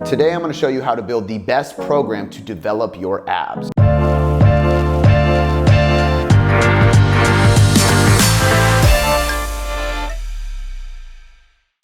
Today I'm going to show you how to build the best program to develop your abs.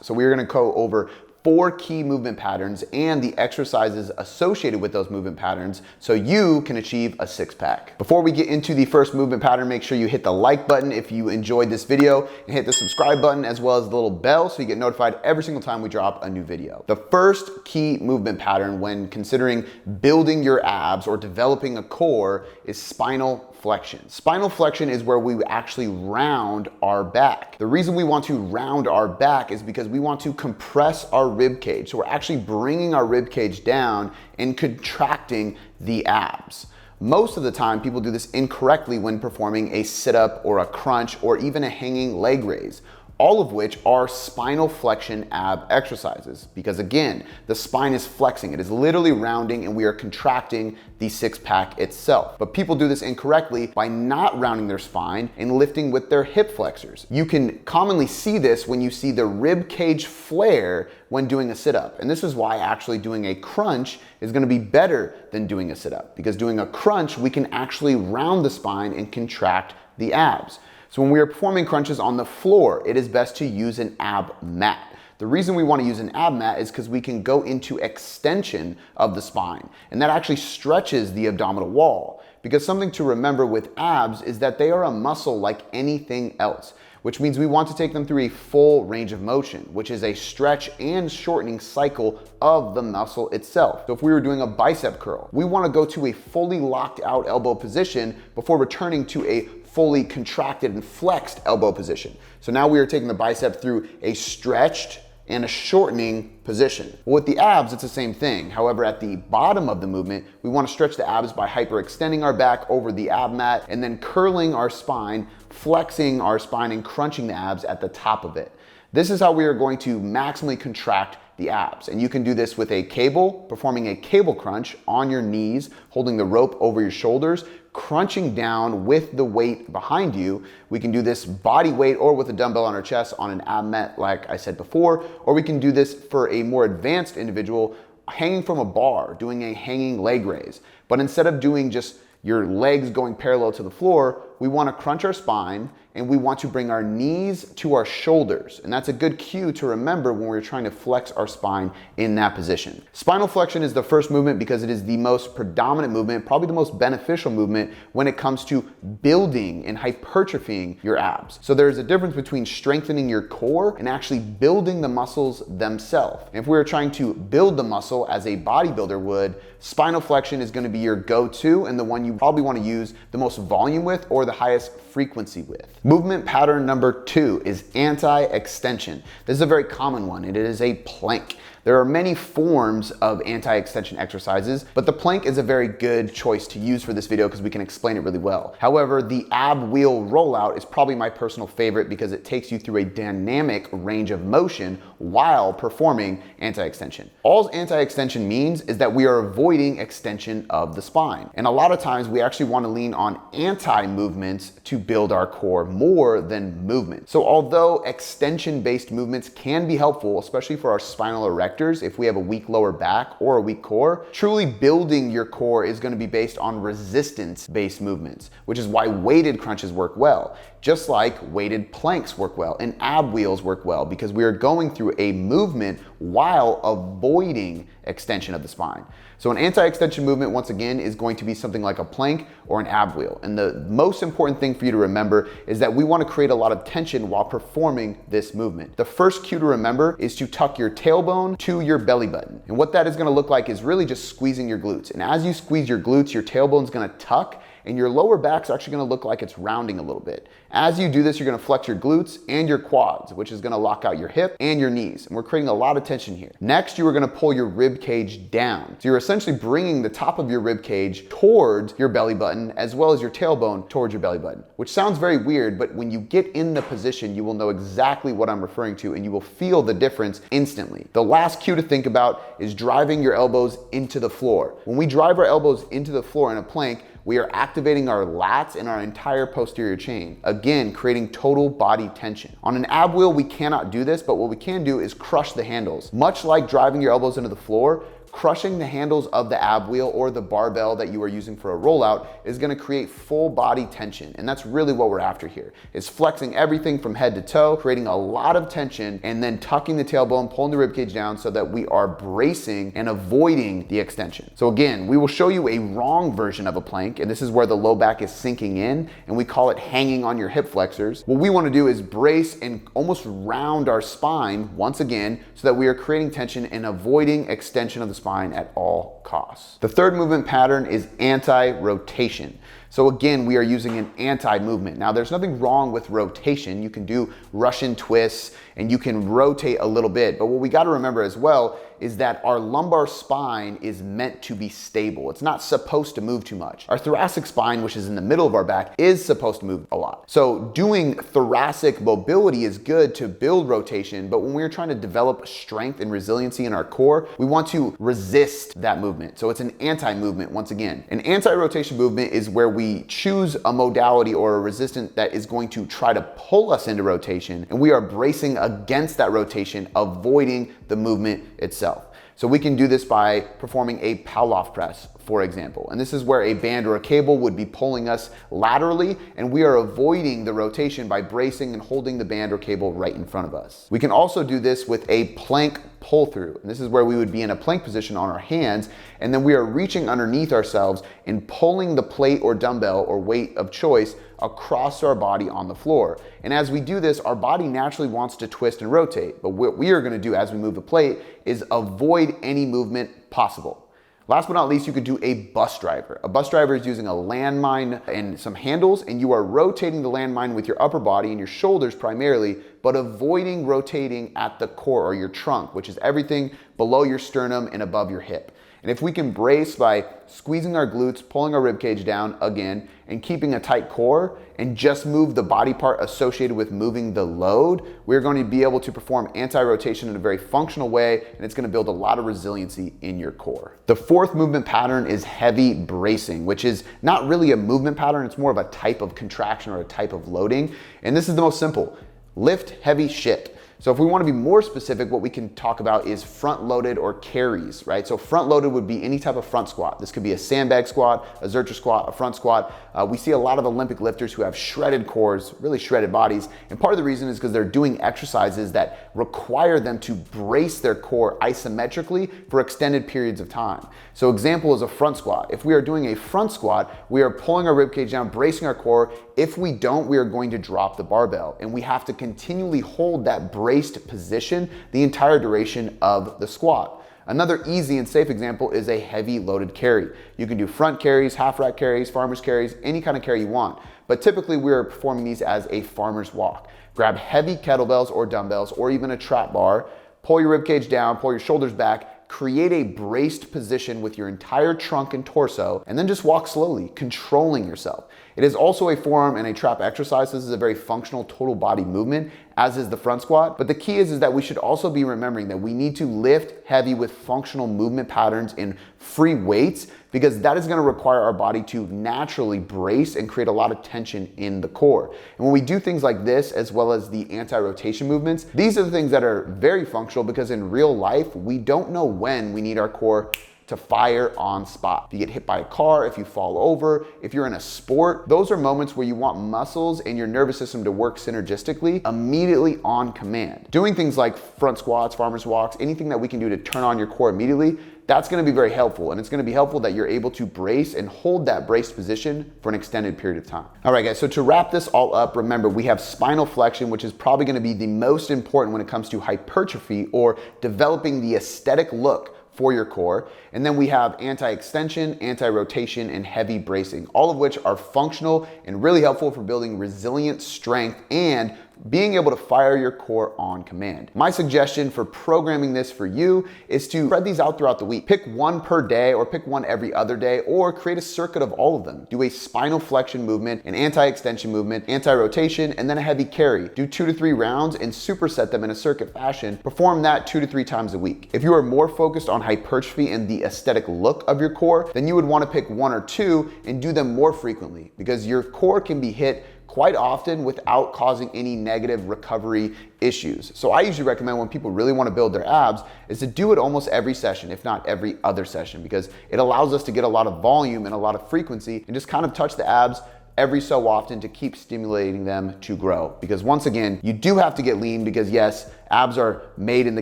So we're going to go over 4 key movement patterns and the exercises associated with those movement patterns so you can achieve a six-pack. Before we get into the first movement pattern, make sure you hit the like button if you enjoyed this video and hit the subscribe button as well as the little bell so you get notified every single time we drop a new video. The first key movement pattern when considering building your abs or developing a core is spinal flexion. Spinal flexion is where we actually round our back. The reason we want to round our back is because we want to compress our rib cage. So we're actually bringing our rib cage down and contracting the abs. Most of the time, people do this incorrectly when performing a sit-up or a crunch or even a hanging leg raise, all of which are spinal flexion ab exercises. Because again, the spine is flexing. It is literally rounding and we are contracting the six-pack itself. But people do this incorrectly by not rounding their spine and lifting with their hip flexors. You can commonly see this when you see the rib cage flare when doing a sit-up. And this is why actually doing a crunch is gonna be better than doing a sit-up. Because doing a crunch, we can actually round the spine and contract the abs. So when we are performing crunches on the floor, it is best to use an ab mat. The reason we want to use an ab mat is because we can go into extension of the spine, and that actually stretches the abdominal wall. Because something to remember with abs is that they are a muscle like anything else, which means we want to take them through a full range of motion, which is a stretch and shortening cycle of the muscle itself. So if we were doing a bicep curl, we want to go to a fully locked out elbow position before returning to a fully contracted and flexed elbow position. So now we are taking the bicep through a stretched and a shortening position. Well, with the abs, it's the same thing. However, at the bottom of the movement, we want to stretch the abs by hyperextending our back over the ab mat and then curling our spine, flexing our spine and crunching the abs at the top of it. This is how we are going to maximally contract the abs. And you can do this with a cable, performing a cable crunch on your knees, holding the rope over your shoulders, crunching down with the weight behind you. We can do this body weight or with a dumbbell on our chest on an ab mat like I said before, or we can do this for a more advanced individual hanging from a bar, doing a hanging leg raise. But instead of doing just your legs going parallel to the floor, we want to crunch our spine and we want to bring our knees to our shoulders. And that's a good cue to remember when we're trying to flex our spine in that position. Spinal flexion is the first movement because it is the most predominant movement, probably the most beneficial movement when it comes to building and hypertrophying your abs. So there's a difference between strengthening your core and actually building the muscles themselves. And if we were trying to build the muscle as a bodybuilder would, spinal flexion is going to be your go-to and the one you probably want to use the most volume with or the highest frequency with. Movement pattern number 2 is anti-extension. This is a very common one, and it is a plank. There are many forms of anti-extension exercises, but the plank is a very good choice to use for this video because we can explain it really well. However, the ab wheel rollout is probably my personal favorite because it takes you through a dynamic range of motion while performing anti-extension. All anti-extension means is that we are avoiding extension of the spine. And a lot of times we actually want to lean on anti-movements to build our core more than movement. So although extension-based movements can be helpful, especially for our spinal erectors, if we have a weak lower back or a weak core, truly building your core is going to be based on resistance-based movements, which is why weighted crunches work well. Just like weighted planks work well and ab wheels work well because we are going through a movement while avoiding extension of the spine. So an anti-extension movement, once again, is going to be something like a plank or an ab wheel. And the most important thing for you to remember is that we want to create a lot of tension while performing this movement. The first cue to remember is to tuck your tailbone to your belly button. And what that is going to look like is really just squeezing your glutes. And as you squeeze your glutes, your tailbone is going to tuck and your lower back's actually going to look like it's rounding a little bit. As you do this, you're going to flex your glutes and your quads, which is going to lock out your hip and your knees. And we're creating a lot of tension here. Next, you are going to pull your rib cage down. So you're essentially bringing the top of your rib cage towards your belly button as well as your tailbone towards your belly button, which sounds very weird, but when you get in the position, you will know exactly what I'm referring to and you will feel the difference instantly. The last cue to think about is driving your elbows into the floor. When we drive our elbows into the floor in a plank, we are activating our lats and our entire posterior chain, again, creating total body tension. On an ab wheel, we cannot do this, but what we can do is crush the handles. Much like driving your elbows into the floor, crushing the handles of the ab wheel or the barbell that you are using for a rollout is gonna create full body tension. And that's really what we're after here, is flexing everything from head to toe, creating a lot of tension, and then tucking the tailbone, pulling the ribcage down so that we are bracing and avoiding the extension. So again, we will show you a wrong version of a plank, and this is where the low back is sinking in, and we call it hanging on your hip flexors. What we wanna do is brace and almost round our spine once again so that we are creating tension and avoiding extension of the spine at all costs. The third movement pattern is anti-rotation. So again, we are using an anti-movement. Now there's nothing wrong with rotation. You can do Russian twists and you can rotate a little bit, but what we gotta remember as well is that our lumbar spine is meant to be stable. It's not supposed to move too much. Our thoracic spine, which is in the middle of our back, is supposed to move a lot. So doing thoracic mobility is good to build rotation, but when we're trying to develop strength and resiliency in our core, we want to resist that movement. So it's an anti-movement once again. An anti-rotation movement is where we choose a modality or a resistance that is going to try to pull us into rotation, and we are bracing against that rotation, avoiding the movement itself. So we can do this by performing a Pavlov press, for example. And this is where a band or a cable would be pulling us laterally, and we are avoiding the rotation by bracing and holding the band or cable right in front of us. We can also do this with a plank pull through. And this is where we would be in a plank position on our hands, and then we are reaching underneath ourselves and pulling the plate or dumbbell or weight of choice across our body on the floor. And as we do this, our body naturally wants to twist and rotate. But what we are gonna do as we move the plate is avoid any movement possible. Last but not least, you could do a bus driver. A bus driver is using a landmine and some handles, and you are rotating the landmine with your upper body and your shoulders primarily, but avoiding rotating at the core or your trunk, which is everything below your sternum and above your hip. And if we can brace by squeezing our glutes, pulling our ribcage down again, and keeping a tight core, and just move the body part associated with moving the load, we're going to be able to perform anti-rotation in a very functional way, and it's gonna build a lot of resiliency in your core. The fourth movement pattern is heavy bracing, which is not really a movement pattern, it's more of a type of contraction or a type of loading. And this is the most simple: lift heavy shit. So if we want to be more specific, what we can talk about is front loaded or carries, right? So front loaded would be any type of front squat. This could be a sandbag squat, a Zercher squat, a front squat. We see a lot of Olympic lifters who have shredded cores, really shredded bodies. And part of the reason is because they're doing exercises that require them to brace their core isometrically for extended periods of time. So example is a front squat. If we are doing a front squat, we are pulling our ribcage down, bracing our core. If we don't, we are going to drop the barbell, and we have to continually hold that braced position the entire duration of the squat. Another easy and safe example is a heavy loaded carry. You can do front carries, half rack carries, farmer's carries, any kind of carry you want. But typically we're performing these as a farmer's walk. Grab heavy kettlebells or dumbbells or even a trap bar, pull your ribcage down, pull your shoulders back, create a braced position with your entire trunk and torso, and then just walk slowly, controlling yourself. It is also a forearm and a trap exercise. This is a very functional total body movement, as is the front squat. But the key is that we should also be remembering that we need to lift heavy with functional movement patterns in free weights, because that is gonna require our body to naturally brace and create a lot of tension in the core. And when we do things like this, as well as the anti-rotation movements, these are the things that are very functional, because in real life, we don't know when we need our core to fire on spot. If you get hit by a car, if you fall over, if you're in a sport, those are moments where you want muscles and your nervous system to work synergistically immediately on command. Doing things like front squats, farmer's walks, anything that we can do to turn on your core immediately, that's gonna be very helpful. And it's gonna be helpful that you're able to brace and hold that braced position for an extended period of time. All right, guys, so to wrap this all up, remember we have spinal flexion, which is probably gonna be the most important when it comes to hypertrophy or developing the aesthetic look for your core. And then we have anti-extension, anti-rotation, and heavy bracing, all of which are functional and really helpful for building resilient strength and being able to fire your core on command. My suggestion for programming this for you is to spread these out throughout the week. Pick one per day or pick one every other day, or create a circuit of all of them. Do a spinal flexion movement, an anti-extension movement, anti-rotation, and then a heavy carry. Do 2 to 3 rounds and superset them in a circuit fashion. Perform that 2 to 3 times a week. If you are more focused on hypertrophy and the aesthetic look of your core, then you would want to pick 1 or 2 and do them more frequently, because your core can be hit quite often without causing any negative recovery issues. So I usually recommend when people really want to build their abs is to do it almost every session, if not every other session, because it allows us to get a lot of volume and a lot of frequency and just kind of touch the abs every so often to keep stimulating them to grow. Because once again, you do have to get lean because yes, abs are made in the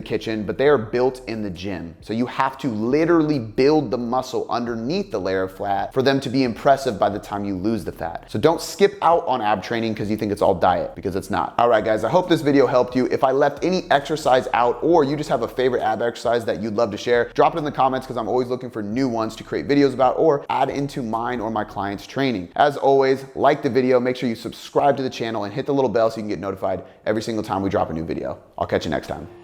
kitchen, but they are built in the gym. So you have to literally build the muscle underneath the layer of fat for them to be impressive by the time you lose the fat. So don't skip out on ab training because you think it's all diet, because it's not. All right, guys, I hope this video helped you. If I left any exercise out or you just have a favorite ab exercise that you'd love to share, drop it in the comments because I'm always looking for new ones to create videos about or add into mine or my clients' training. As always, like the video, make sure you subscribe to the channel and hit the little bell so you can get notified every single time we drop a new video. I'll catch you next time.